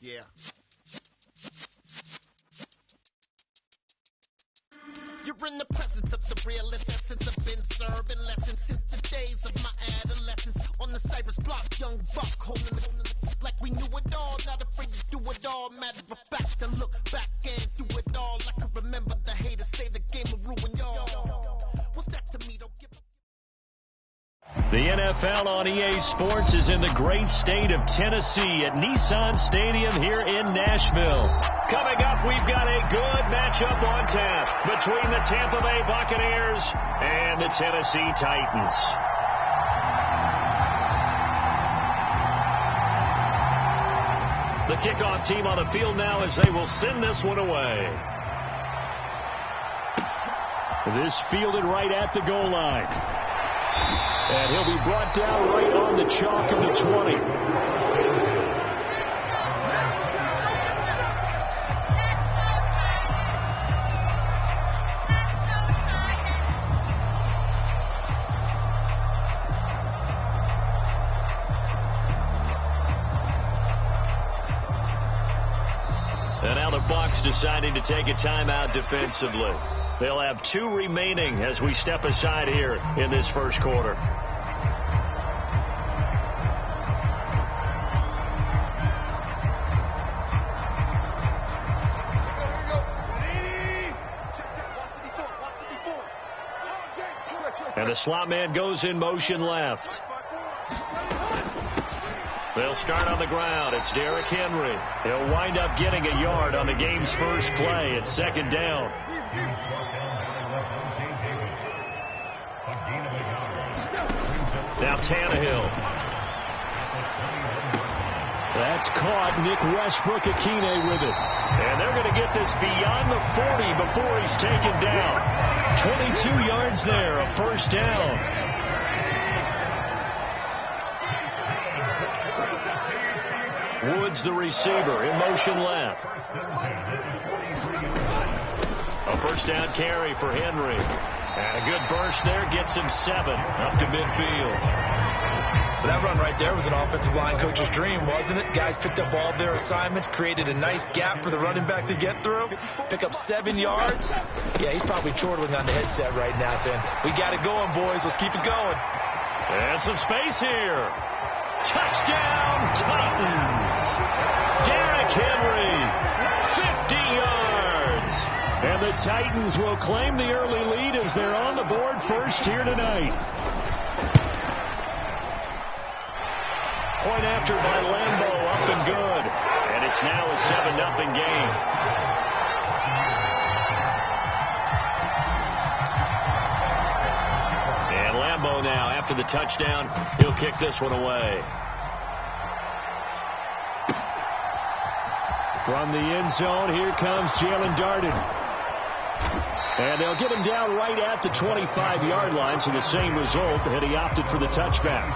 Yeah. You're in the presence of the realest essence. I've been serving lessons since the days of my adolescence. On the Cypress block, young buck holding the like we knew it all. Not afraid to do it all. Matter of fact, to look back and do it all. I can remember the haters say the game will ruin y'all. What's that to me? Don't give a The NFL on EA Sports is in the great state of Tennessee at Nissan Stadium here in Nashville. Coming up, we've got a good matchup on tap between the Tampa Bay Buccaneers and the Tennessee Titans. The kickoff team on the field now as they will send this one away. This fielded right at the goal line. And he'll be brought down right on the chalk of the 20. And now the Bucs deciding to take a timeout defensively. They'll have 2 remaining as we step aside here in this first quarter. And the slot man goes in motion left. They'll start on the ground. It's Derrick Henry. He'll wind up getting a yard on the game's first play. It's second down. Now Tannehill. That's caught. Nick Westbrook-Akine with it. And they're going to get this beyond the 40 before he's taken down. 22 yards there, a first down. Woods, the receiver, in motion left. A first down carry for Henry. And a good burst there gets him 7 up to midfield. But that run right there was an offensive line coach's dream, wasn't it? Guys picked up all their assignments, created a nice gap for the running back to get through, pick up 7 yards. Yeah, he's probably chortling on the headset right now saying, we got it going, boys. Let's keep it going. And some space here. Touchdown, Titans. Derrick Henry, 50 yards. And the Titans will claim the early lead as they're on the board first here tonight. Point after by Lambeau, up and good. And it's now a 7-0 game. And Lambeau now, after the touchdown, he'll kick this one away. From the end zone, here comes Jalen Darden. And they'll get him down right at the 25-yard line, so the same result, had he opted for the touchback.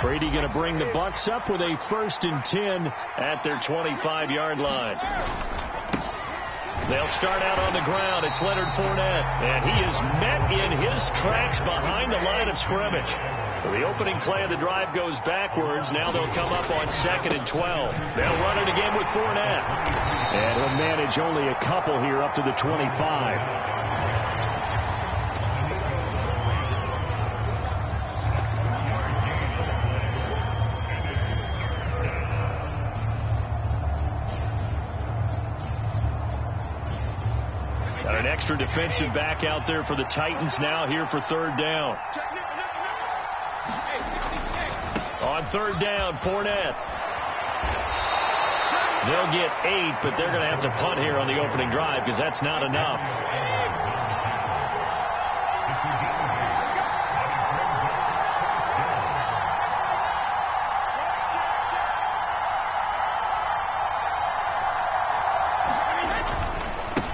Brady going to bring the Bucs up with a 1st and 10 at their 25-yard line. They'll start out on the ground. It's Leonard Fournette, and he is met in his tracks behind the line of scrimmage. So the opening play of the drive goes backwards. Now they'll come up on 2nd and 12. They'll run it again with Fournette. And he'll manage only a couple here up to the 25. Got an extra defensive back out there for the Titans now here for 3rd down. On 3rd down, Fournette. They'll get 8, but they're going to have to punt here on the opening drive because that's not enough.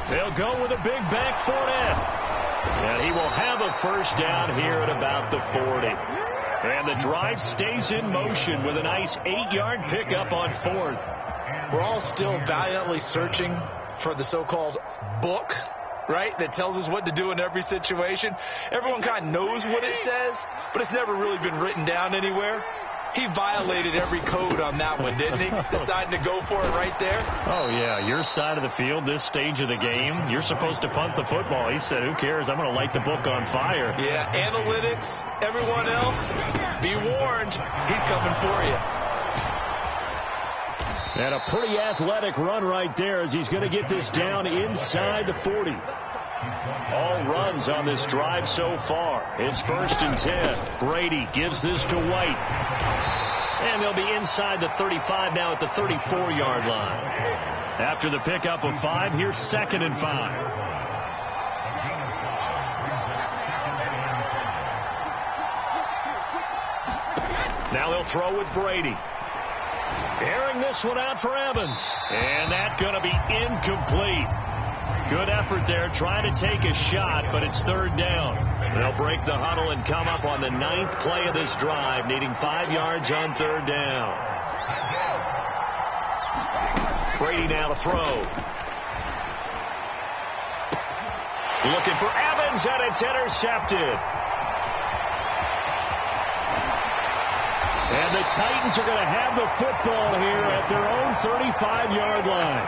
They'll go with a big back Fournette. And he will have a first down here at about the 40. And the drive stays in motion with a nice 8-yard pickup on 4th. We're all still valiantly searching for the so-called book right, that tells us what to do in every situation. Everyone kind of knows what it says, but it's never really been written down anywhere. He violated every code on that one, didn't he? Deciding to go for it right there. Oh, yeah, your side of the field, this stage of the game, you're supposed to punt the football. He said, who cares? I'm going to light the book on fire. Yeah, analytics, everyone else, be warned, he's coming for you. And a pretty athletic run right there as he's going to get this down inside the 40. All runs on this drive so far. It's 1st and 10. Brady gives this to White. And they'll be inside the 35 now at the 34-yard line. After the pickup of 5, here's 2nd and 5. Now they'll throw with Brady. Airing this one out for Evans. And that's going to be incomplete. Good effort there, trying to take a shot, but it's 3rd down. They'll break the huddle and come up on the 9th play of this drive, needing 5 yards on 3rd down. Brady now to throw. Looking for Evans, and it's intercepted. And the Titans are going to have the football here at their own 35-yard line.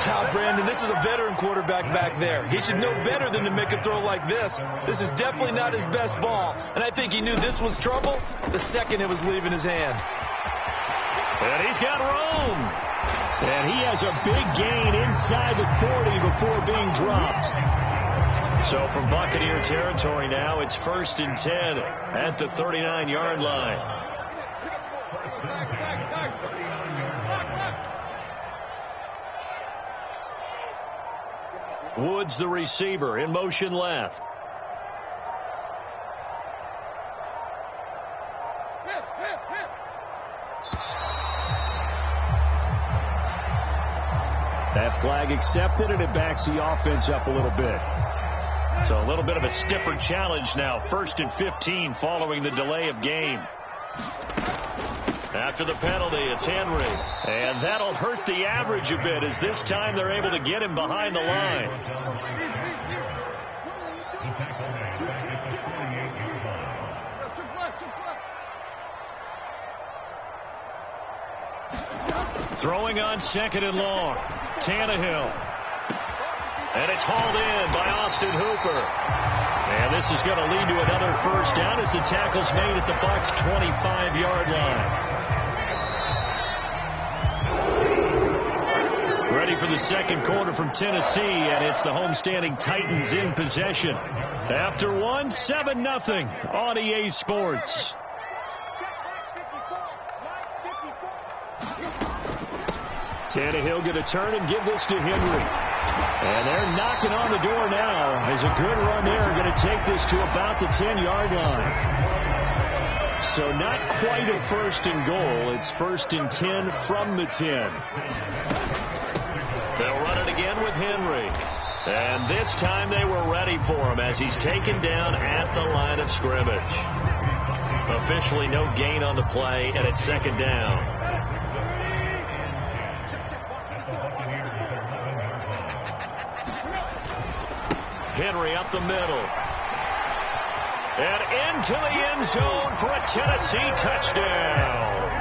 Now, Brandon, this is a veteran quarterback back there. He should know better than to make a throw like this. This is definitely not his best ball. And I think he knew this was trouble the second it was leaving his hand. And he's got room. And he has a big gain inside the 40 before being dropped. So from Buccaneer territory now, it's 1st and 10 at the 39-yard line. Woods, the receiver, in motion left. That flag accepted, and it backs the offense up a little bit. So a little bit of a stiffer challenge now. 1st and 15 following the delay of game. After the penalty, it's Henry. And that'll hurt the average a bit as this time they're able to get him behind the line. Throwing on 2nd and long. Tannehill. And it's hauled in by Austin Hooper. And this is going to lead to another 1st down as the tackle's made at the Bucs' 25-yard line. Ready for the 2nd quarter from Tennessee, and it's the homestanding Titans in possession. After 7-0 on EA Sports. Tannehill going to turn and give this to Henry. And they're knocking on the door now. There's a good run there. Going to take this to about the 10-yard line. So not quite a 1st and goal. It's 1st and 10 from the 10. They'll run it again with Henry. And this time they were ready for him as he's taken down at the line of scrimmage. Officially no gain on the play, and it's 2nd down. Henry up the middle. And into the end zone for a Tennessee touchdown.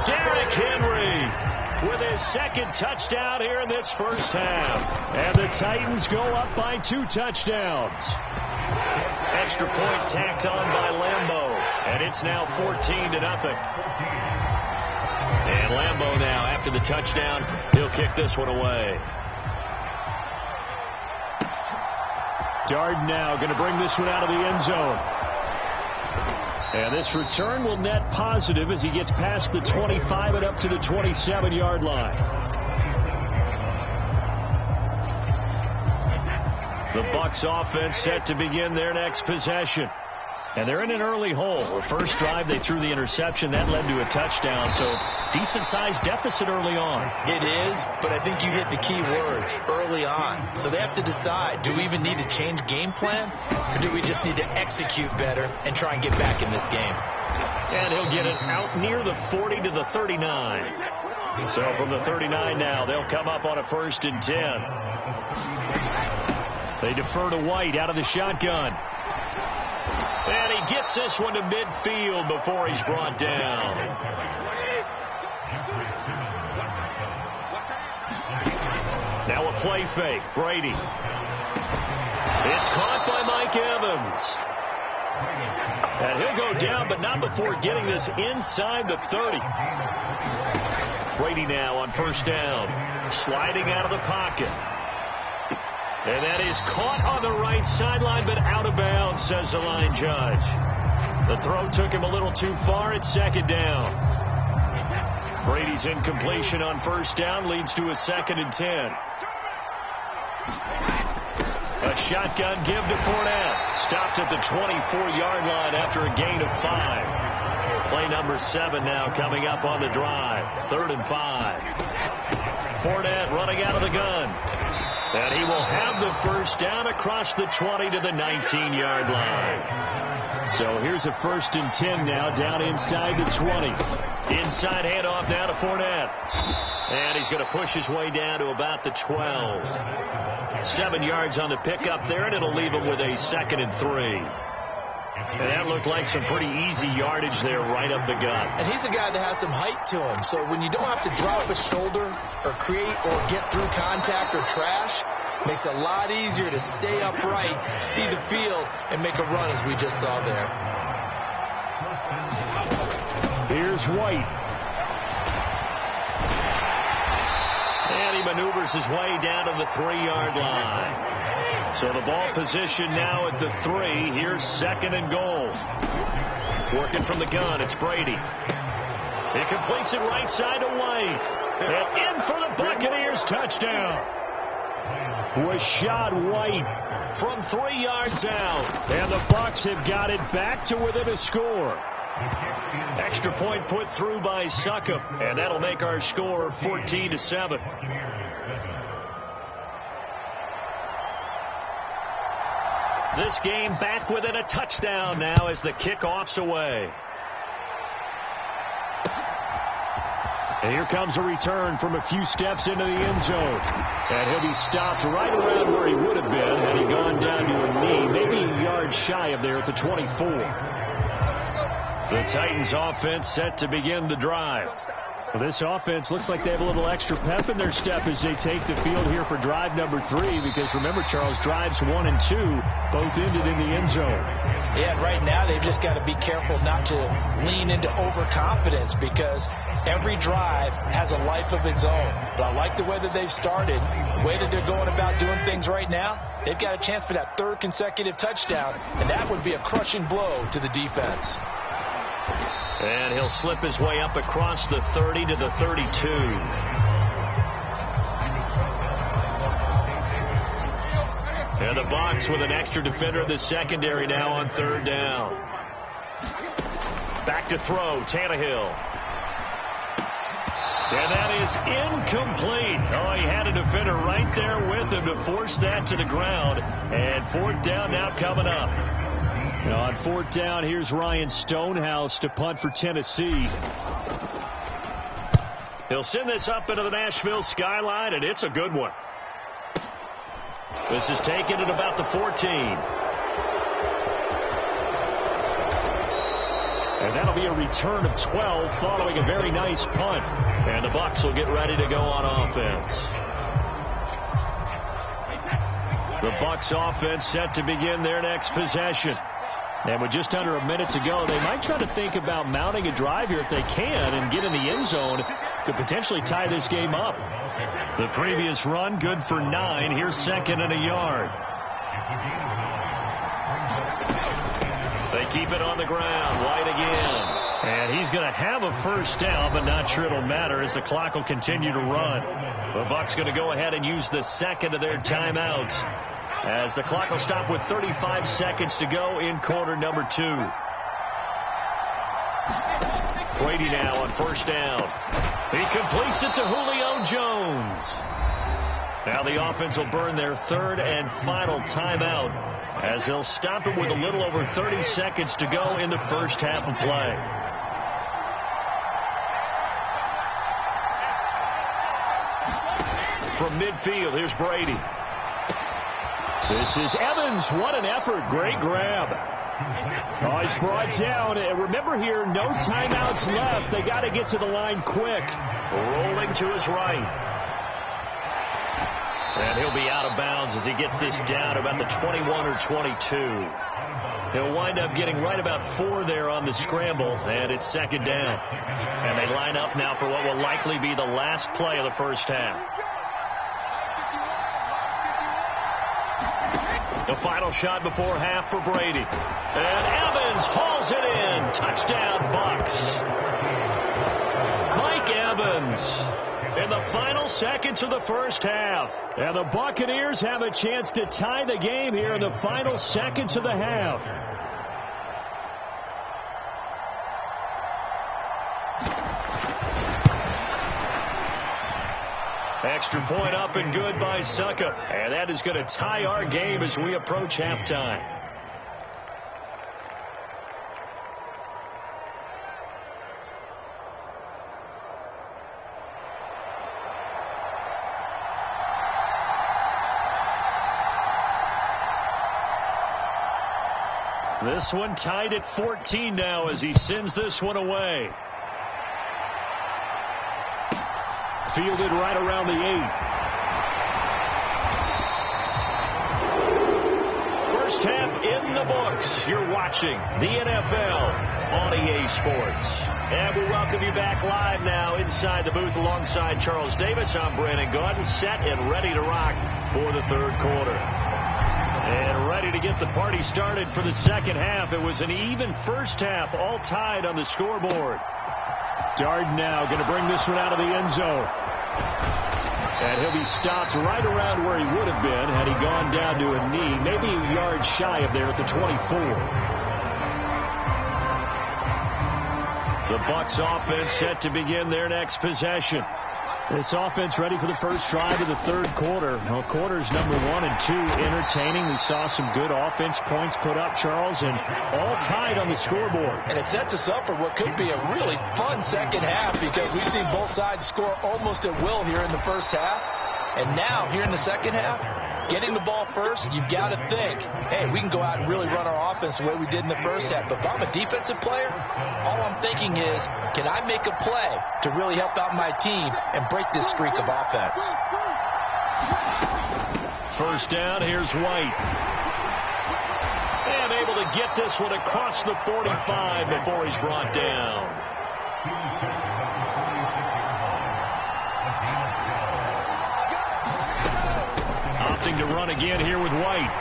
Derrick Henry with his 2nd touchdown here in this 1st half. And the Titans go up by 2 touchdowns. Extra point tacked on by Lambeau. And it's now 14-0. And Lambeau now, after the touchdown, he'll kick this one away. Darden now going to bring this one out of the end zone. And this return will net positive as he gets past the 25 and up to the 27-yard line. The Bucs offense set to begin their next possession. And they're in an early hole. The first drive, they threw the interception. That led to a touchdown. So decent-sized deficit early on. It is, but I think you hit the key words, early on. So they have to decide, do we even need to change game plan? Or do we just need to execute better and try and get back in this game? And he'll get it out near the 40 to the 39. So from the 39 now, they'll come up on a 1st and 10. They defer to White out of the shotgun. And he gets this one to midfield before he's brought down. Now a play fake. Brady. It's caught by Mike Evans. And he'll go down, but not before getting this inside the 30. Brady now on first down. Sliding out of the pocket. And that is caught on the right sideline, but out of bounds, says the line judge. The throw took him a little too far at second down. Brady's incompletion on first down leads to a 2nd and 10. A shotgun give to Fournette. Stopped at the 24-yard line after a gain of 5. Play number 7 now coming up on the drive. 3rd and 5. Fournette running out of the gun. And he will have the first down across the 20 to the 19-yard line. So here's a 1st and 10 now down inside the 20. Inside handoff now to Fournette. And he's going to push his way down to about the 12. 7 yards on the pickup there, and it'll leave him with a 2nd and 3. And that looked like some pretty easy yardage there right up the gut. And he's a guy that has some height to him. So when you don't have to drop a shoulder or create or get through contact or trash, makes it a lot easier to stay upright, see the field, and make a run as we just saw there. Here's White. And he maneuvers his way down to the 3-yard line. So the ball position now at the 3. Here's 2nd and goal. Working from the gun, it's Brady. He completes it right side to White. And in for the Buccaneers touchdown. Rashad White from 3 yards out. And the Bucs have got it back to within a score. Extra point put through by Succop. And that'll make our score 14-7. This game back within a touchdown now as the kickoff's away. And here comes a return from a few steps into the end zone. And he'll be stopped right around where he would have been had he gone down to a knee, maybe a yard shy of there at the 24. The Titans offense set to begin the drive. Well, this offense looks like they have a little extra pep in their step as they take the field here for drive number 3, because remember, Charles, drives 1 and 2 both ended in the end zone. Yeah, and right now they've just got to be careful not to lean into overconfidence, because every drive has a life of its own. But I like the way that they've started, the way that they're going about doing things right now. They've got a chance for that 3rd consecutive touchdown, and that would be a crushing blow to the defense. And he'll slip his way up across the 30 to the 32. And the Bucs with an extra defender in the secondary now on 3rd down. Back to throw, Tannehill. And that is incomplete. Oh, he had a defender right there with him to force that to the ground. And 4th down now coming up. On 4th down, here's Ryan Stonehouse to punt for Tennessee. He'll send this up into the Nashville skyline, and it's a good one. This is taken at about the 14. And that'll be a return of 12 following a very nice punt. And the Bucs will get ready to go on offense. The Bucs offense set to begin their next possession. And with just under a minute to go, they might try to think about mounting a drive here if they can and get in the end zone to potentially tie this game up. The previous run, good for 9. Here's 2nd and a yard. They keep it on the ground. White again. And he's going to have a first down, but not sure it'll matter as the clock will continue to run. The Bucs going to go ahead and use the 2nd of their timeouts, as the clock will stop with 35 seconds to go in quarter number 2. Brady now on first down. He completes it to Julio Jones. Now the offense will burn their 3rd and final timeout, as they'll stop it with a little over 30 seconds to go in the first half of play. From midfield, here's Brady. This is Evans. What an effort. Great grab. Oh, he's brought down. Remember here, no timeouts left. They got to get to the line quick. Rolling to his right. And he'll be out of bounds as he gets this down about the 21 or 22. He'll wind up getting right about 4 there on the scramble, and it's second down. And they line up now for what will likely be the last play of the first half. The final shot before half for Brady. And Evans hauls it in. Touchdown, Bucks. Mike Evans in the final seconds of the first half. And the Buccaneers have a chance to tie the game here in the final seconds of the half. Extra point up and good by Suckup. And that is going to tie our game as we approach halftime. This one tied at 14 now as he sends this one away. Fielded right around the 8. First half in the books. You're watching the NFL on EA Sports. And we welcome you back live now inside the booth alongside Charles Davis. I'm Brandon Gaudin, set and ready to rock for the third quarter. And ready to get the party started for the second half. It was an even first half, all tied on the scoreboard. Darden now going to bring this one out of the end zone. And he'll be stopped right around where he would have been had he gone down to a knee, maybe a yard shy of there at the 24. The Bucs offense set to begin their next possession. This offense ready for the first drive of the third quarter. Well, quarters number 1 and 2 entertaining. We saw some good offense points put up, Charles, and all tied on the scoreboard. And it sets us up for what could be a really fun second half because we've seen both sides score almost at will here in the first half. And now, here in the second half, getting the ball first, you've got to think, hey, we can go out and really run our offense the way we did in the first half. But if I'm a defensive player, all I'm thinking is, can I make a play to really help out my team and break this streak of offense? First down, here's White. And able to get this one across the 45 before he's brought down. Opting to run again here with White.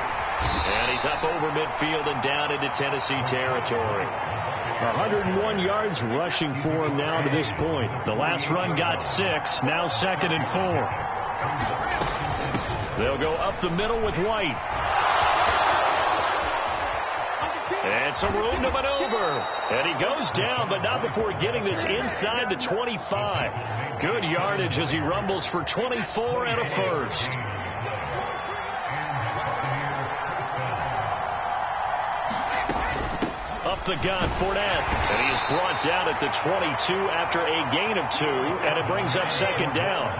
And he's up over midfield and down into Tennessee territory. 101 yards rushing for him now to this point. The last run got 6. Now second and 4. They'll go up the middle with White. And some room to maneuver. And he goes down, but not before getting this inside the 25. Good yardage as he rumbles for 24 and a first. Up the gun, Fournette. And he is brought down at the 22 after a gain of 2, and it brings up second down.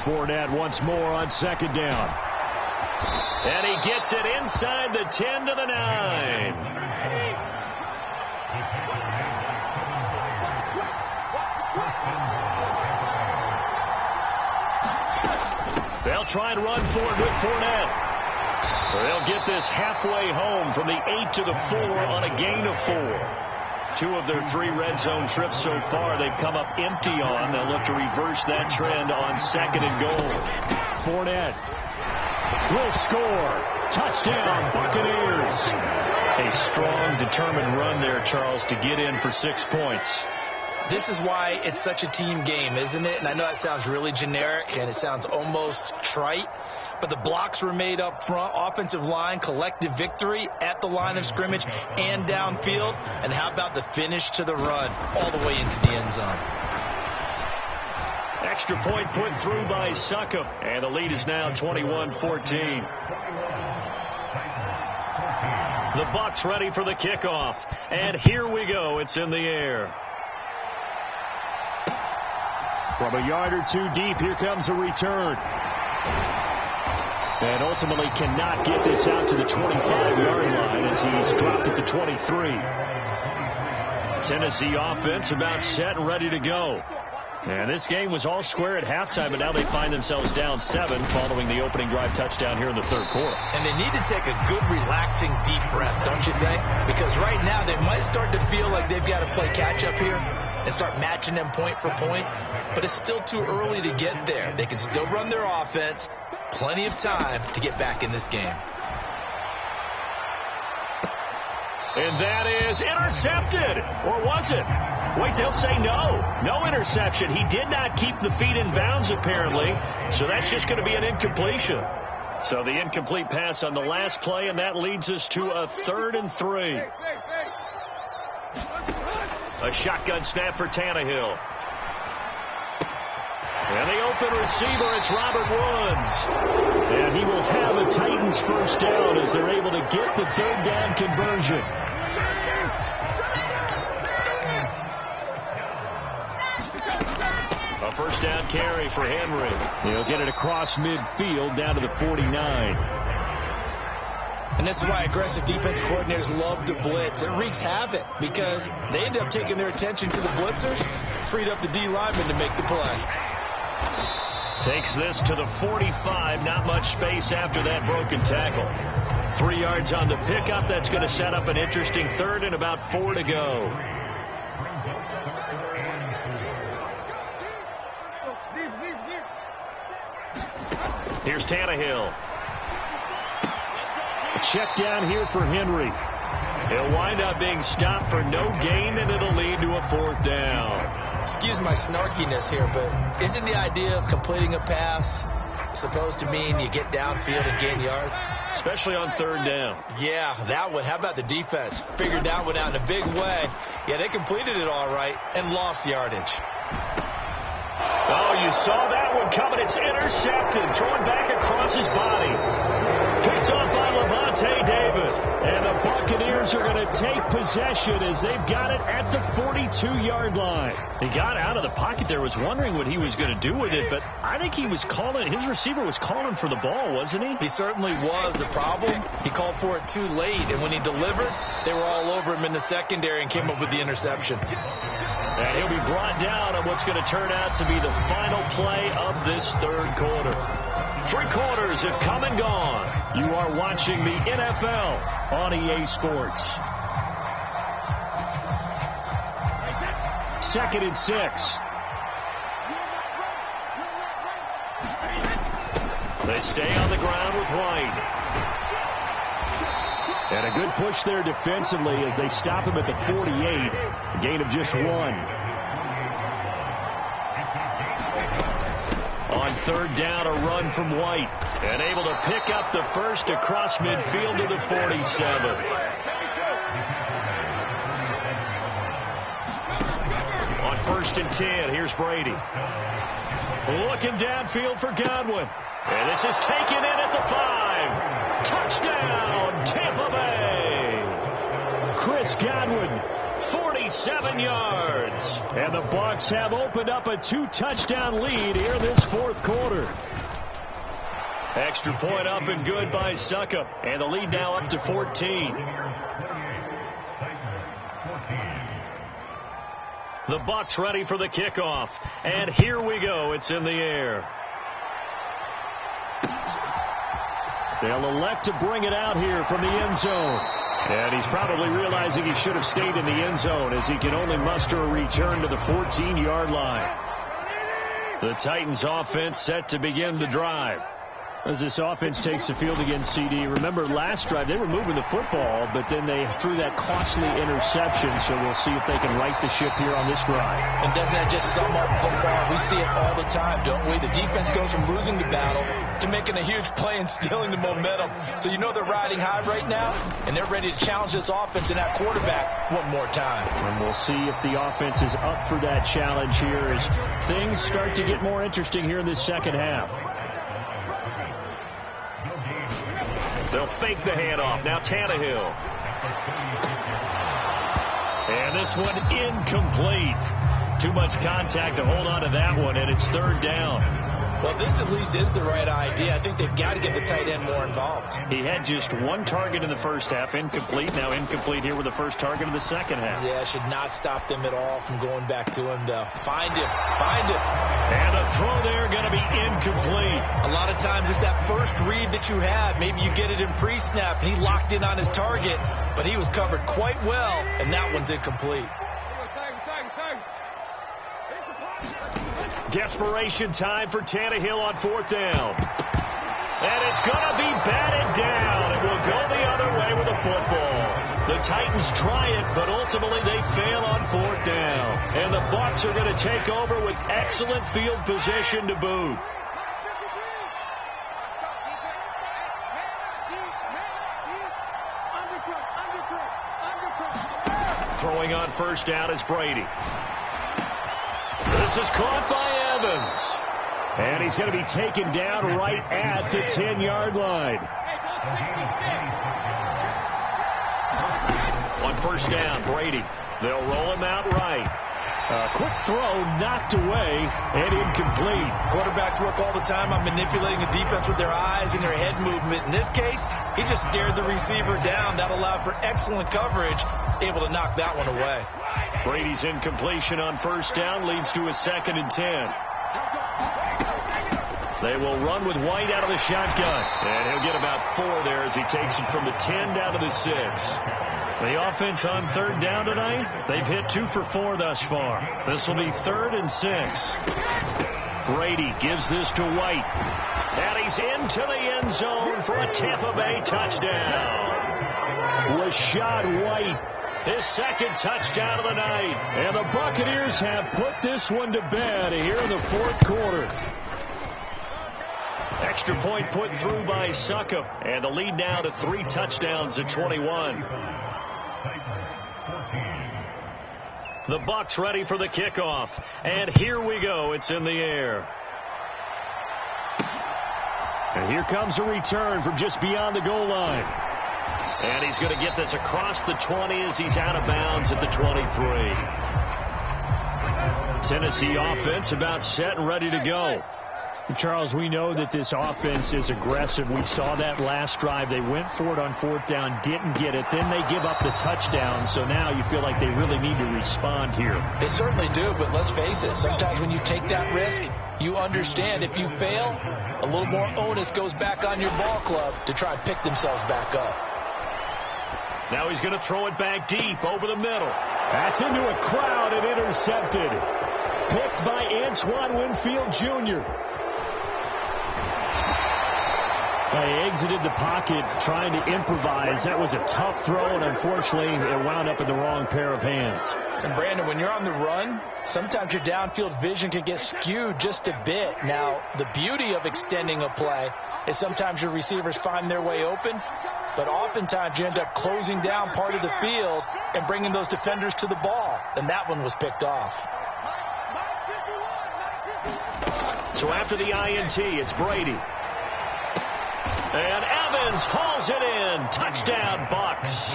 Fournette once more on second down. And he gets it inside the 10 to the 9. They'll try and run for it with Fournette. They'll get this halfway home from the 8 to the 4 on a gain of 4. 2 of their 3 red zone trips so far they've come up empty on. They'll look to reverse that trend on second and goal. Fournette will score. Touchdown, Buccaneers. A strong, determined run there, Charles, to get in for 6 points. This is why it's such a team game, isn't it? And I know that sounds really generic and it sounds almost trite. But the blocks were made up front, offensive line, collective victory at the line of scrimmage and downfield. And how about the finish to the run all the way into the end zone? Extra point put through by Suckup. And the lead is now 21-14. The Bucs ready for the kickoff. And here we go. It's in the air. From a yard or two deep, here comes a return. And ultimately cannot get this out to the 25-yard line as he's dropped at the 23. Tennessee offense about set and ready to go. And this game was all square at halftime, but now they find themselves down 7 following the opening drive touchdown here in the third quarter. And they need to take a good, relaxing, deep breath, don't you think? Because right now they might start to feel like they've got to play catch-up here and start matching them point for point. But it's still too early to get there. They can still run their offense. Plenty of time to get back in this game. And that is intercepted. Or was it? Wait, they'll say no. No interception. He did not keep the feet in bounds, apparently. So that's just going to be an incompletion. So the incomplete pass on the last play, and that leads us to a 3rd and 3. A shotgun snap for Tannehill. And the open receiver, it's Robert Woods. And he will have a Titans first down as they're able to get the 3rd down conversion. A first down carry for Henry. He'll get it across midfield down to the 49. And this is why aggressive defense coordinators love to blitz. It wreaks havoc because they end up taking their attention to the blitzers, freed up the D lineman to make the play. Takes this to the 45. Not much space after that broken tackle. 3 yards on the pickup. That's going to set up an interesting 3rd and about 4 to go. Here's Tannehill. A check down here for Henry. He'll wind up being stopped for no gain, and it'll lead to a 4th down. Excuse my snarkiness here, but isn't the idea of completing a pass supposed to mean you get downfield and gain yards? Especially on 3rd down. Yeah, that one. How about the defense? Figured that one out in a big way. Yeah, they completed it all right and lost yardage. Oh, you saw that one coming. It's intercepted. Thrown back across his body. Picked off by Levante David. And the Buccaneers are going to take possession as they've got it at the 42-yard line. He got out of the pocket there, was wondering what he was going to do with it, but I think he was calling, his receiver was calling for the ball, wasn't he? He certainly was. The problem, he called for it too late, and when he delivered, they were all over him in the secondary and came up with the interception. And he'll be brought down on what's going to turn out to be the final play of this 3rd quarter. 3 quarters have come and gone. You are watching the NFL on EA Sports. 2nd and 6. They stay on the ground with White. And a good push there defensively as they stop him at the 48. A gain of just 1. On 3rd down, a run from White. And able to pick up the first across midfield to the 47. On 1st and 10, here's Brady. Looking downfield for Godwin. And this is taken in at the 5. Touchdown, Tampa Bay. Chris Godwin, 47 yards. And the Bucs have opened up a 2-touchdown lead here in this 4th quarter. Extra point up and good by Succop. And the lead now up to 14. The Bucs ready for the kickoff. And here we go. It's in the air. They'll elect to bring it out here from the end zone. And he's probably realizing he should have stayed in the end zone as he can only muster a return to the 14-yard line. The Titans offense set to begin the drive. As this offense takes the field against CD. Remember, last drive, they were moving the football, but then they threw that costly interception, so we'll see if they can right the ship here on this drive. And doesn't that just sum up football? We see it all the time, don't we? The defense goes from losing the battle to making a huge play and stealing the momentum. So you know they're riding high right now, and they're ready to challenge this offense and that quarterback one more time. And we'll see if the offense is up for that challenge here as things start to get more interesting here in this second half. They'll fake the handoff. Now Tannehill. And this one incomplete. Too much contact to hold on to that one, and it's third down. Well, this at least is the right idea. I think they've got to get the tight end more involved. He had just one target in the first half, incomplete. Now incomplete here with the first target of the second half. Yeah, should not stop them at all from going back to him, though. Find him. Find him. And a throw there going to be incomplete. A lot of times it's that first read that you have. Maybe you get it in pre-snap, and he locked in on his target, but he was covered quite well, and that one's incomplete. Desperation time for Tannehill on fourth down. And it's going to be batted down. It will go the other way with the football. The Titans try it, but ultimately they fail on fourth down. And the Bucs are going to take over with excellent field position to boot. Throwing on first down is Brady. This is caught by Evans. And he's going to be taken down right at the 10-yard line. On first down, Brady. They'll roll him out right. Quick throw knocked away and incomplete. Quarterbacks work all the time on manipulating the defense with their eyes and their head movement. In this case, he just stared the receiver down. That allowed for excellent coverage, able to knock that one away. Brady's incompletion on first down leads to a 2nd and 10. They will run with White out of the shotgun. And he'll get about 4 there as he takes it from the 10 down to the 6. The offense on third down tonight, they've hit 2 for 4 thus far. This will be 3rd and 6. Brady gives this to White. And he's into the end zone for a Tampa Bay touchdown. Rashad White, his 2nd touchdown of the night. And the Buccaneers have put this one to bed here in the 4th quarter. Extra point put through by Succop. And the lead now to 3 touchdowns at 21. The Bucs ready for the kickoff. And here we go. It's in the air. And here comes a return from just beyond the goal line. And he's going to get this across the 20 as he's out of bounds at the 23. Tennessee offense about set and ready to go. Charles, we know that this offense is aggressive. We saw that last drive. They went for it on fourth down, didn't get it. Then they give up the touchdown. So now you feel like they really need to respond here. They certainly do, but let's face it. Sometimes when you take that risk, you understand if you fail, a little more onus goes back on your ball club to try and pick themselves back up. Now he's going to throw it back deep over the middle. That's into a crowd and intercepted. Picked by Antoine Winfield Jr. He exited the pocket trying to improvise. That was a tough throw, and unfortunately, it wound up in the wrong pair of hands. And Brandon, when you're on the run, sometimes your downfield vision can get skewed just a bit. Now, the beauty of extending a play is sometimes your receivers find their way open, but oftentimes you end up closing down part of the field and bringing those defenders to the ball, and that one was picked off. So after the INT, it's Brady. And Evans hauls it in. Touchdown, Bucs.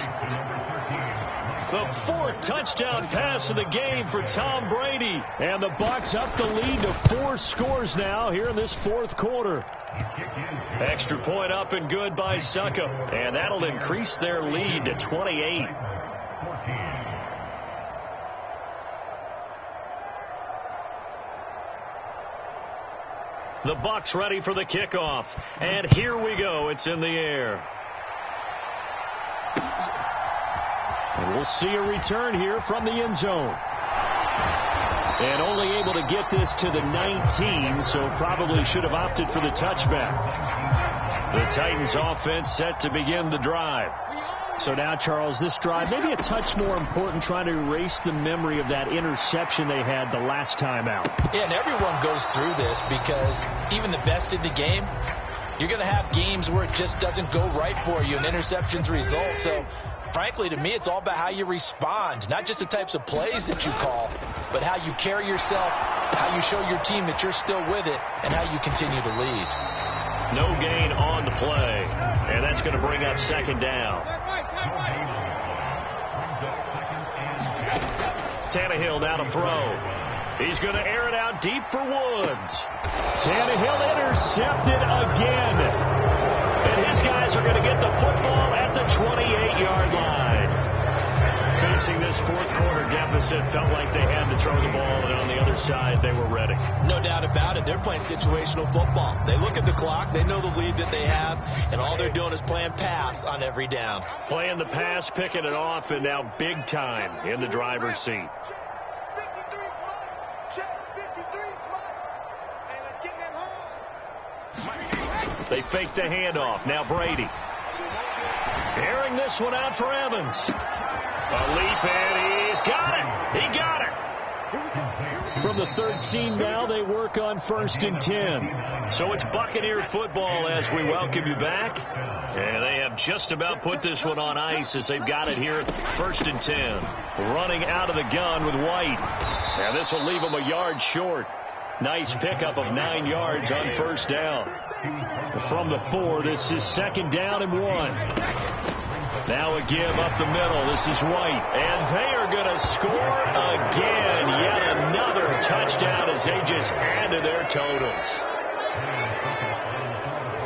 The 4th touchdown pass of the game for Tom Brady. And the Bucs up the lead to 4 scores now here in this 4th quarter. Extra point up and good by Succop. And that'll increase their lead to 28. The Bucs ready for the kickoff. And here we go. It's in the air. And we'll see a return here from the end zone. And only able to get this to the 19, so probably should have opted for the touchback. The Titans offense set to begin the drive. So now, Charles, this drive maybe a touch more important, trying to erase the memory of that interception they had the last time out. Yeah, and everyone goes through this because even the best in the game, you're going to have games where it just doesn't go right for you and interceptions result. So, frankly, to me, it's all about how you respond, not just the types of plays that you call, but how you carry yourself, how you show your team that you're still with it, and how you continue to lead. No gain on the play, and that's going to bring up 2nd down. Tannehill now to throw. He's going to air it out deep for Woods. Tannehill intercepted again. And his guys are going to get the football at the 28-yard line. Facing this fourth quarter deficit, felt like they had to throw the ball, and on the other side, they were ready. No doubt about it. They're playing situational football. They look at the clock, they know the lead that they have, and all they're doing is playing pass on every down. Playing the pass, picking it off, and now big time in the driver's seat. They fake the handoff. Now Brady. Airing this one out for Evans. A leap, and he's got it. He got it. From the 13 now, they work on 1st and 10. So it's Buccaneer football as we welcome you back. And they have just about put this one on ice as they've got it here. 1st and 10. Running out of the gun with White. And this will leave them a yard short. Nice pickup of 9 yards on 1st down. From the 4, this is 2nd down and 1. Now a give up the middle. This is White. And they are going to score again. Yet another touchdown as they just add to their totals.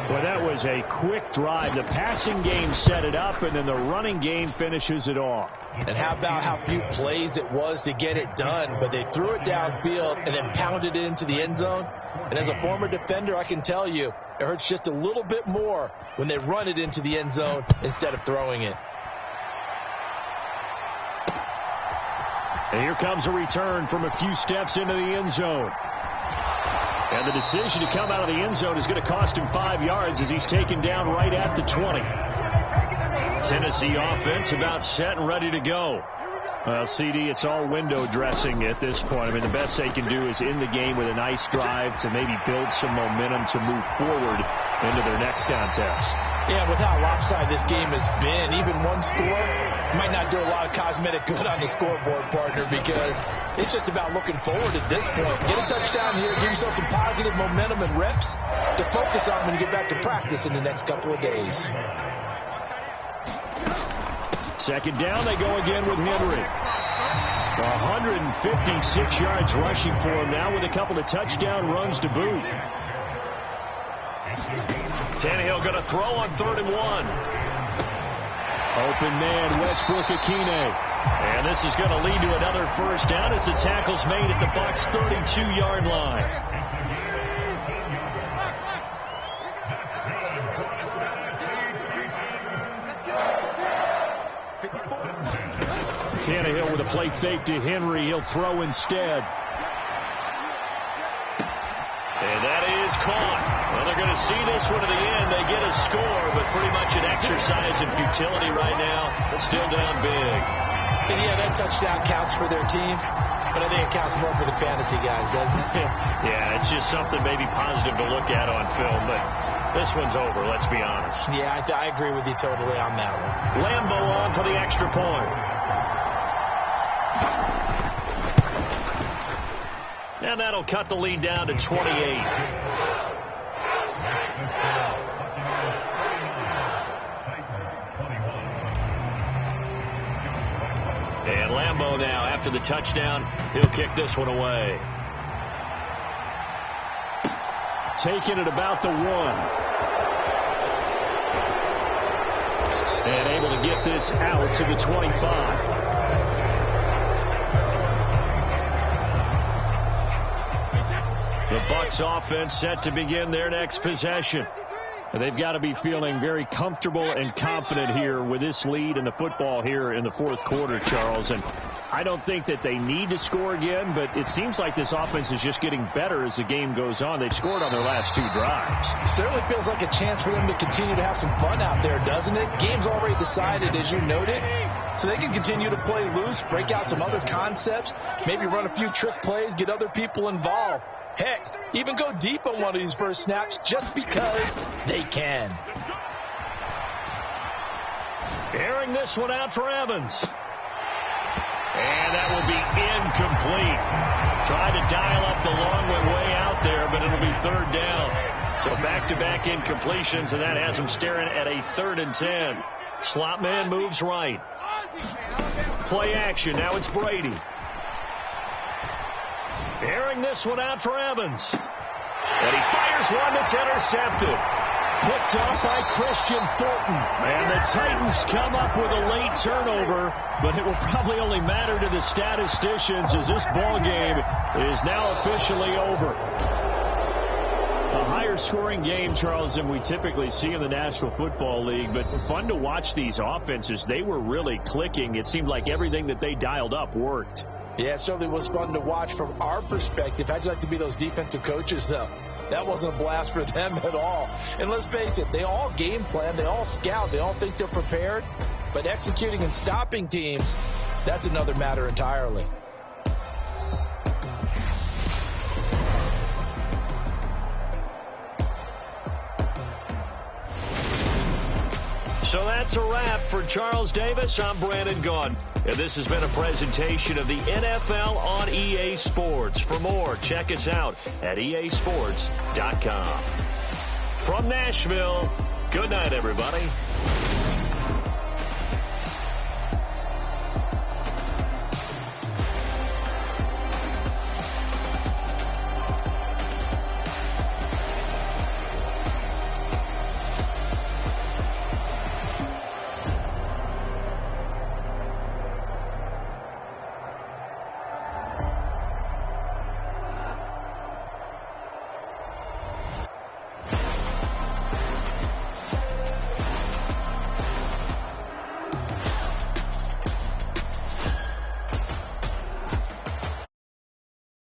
Well, that was a quick drive. The passing game set it up, and then the running game finishes it off. And how about how few plays it was to get it done, but they threw it downfield and then pounded it into the end zone. And as a former defender, I can tell you, it hurts just a little bit more when they run it into the end zone instead of throwing it. And here comes a return from a few steps into the end zone. And the decision to come out of the end zone is going to cost him 5 yards as he's taken down right at the 20. Tennessee offense about set and ready to go. Well, CD, it's all window dressing at this point. I mean, the best they can do is end the game with a nice drive to maybe build some momentum to move forward into their next contest. Yeah, with how lopsided this game has been, even one score might not do a lot of cosmetic good on the scoreboard, partner, because it's just about looking forward at this point. Get a touchdown here, give yourself some positive momentum and reps to focus on when you get back to practice in the next couple of days. 2nd down, they go again with Henry. 156 yards rushing for him now with a couple of touchdown runs to boot. Tannehill going to throw on 3rd and 1. Open man, Westbrook-Akine. And this is going to lead to another 1st down as the tackle's made at the Bucs' 32-yard line. Tannehill with a play fake to Henry. He'll throw instead. And that is caught. Well, they're going to see this one to the end. They get a score, but pretty much an exercise in futility right now. But still down big. And yeah, that touchdown counts for their team, but I think it counts more for the fantasy guys, doesn't it? Yeah, it's just something maybe positive to look at on film, but this one's over, let's be honest. Yeah, I agree with you totally on that one. Lambo on for the extra point. And that'll cut the lead down to 28. And Lambo now, after the touchdown, he'll kick this one away. Taking it about the 1. And able to get this out to the 25. The Bucs offense set to begin their next possession. And they've got to be feeling very comfortable and confident here with this lead in the football here in the 4th quarter, Charles. And I don't think that they need to score again, but it seems like this offense is just getting better as the game goes on. They've scored on their last 2 drives. It certainly feels like a chance for them to continue to have some fun out there, doesn't it? Game's already decided, as you noted, so they can continue to play loose, break out some other concepts, maybe run a few trick plays, get other people involved. Heck, even go deep on one of these first snaps just because they can. Airing this one out for Evans. And that will be incomplete. Tried to dial up the long way out there, but it'll be 3rd down. So back-to-back incompletions, and that has them staring at a 3rd and 10. Slot man moves right. Play action. Now it's Brady. Airing this one out for Evans. And he fires one that's intercepted. Picked off by Christian Fulton. And the Titans come up with a late turnover, but it will probably only matter to the statisticians as this ball game is now officially over. A higher scoring game, Charles, than we typically see in the National Football League, but fun to watch these offenses. They were really clicking. It seemed like everything that they dialed up worked. Yeah, it certainly was fun to watch from our perspective. How'd you like to be those defensive coaches, though? That wasn't a blast for them at all. And let's face it, they all game plan, they all scout, they all think they're prepared. But executing and stopping teams, that's another matter entirely. So that's a wrap for Charles Davis. I'm Brandon Gaudin, and this has been a presentation of the NFL on EA Sports. For more, check us out at easports.com. From Nashville, good night, everybody.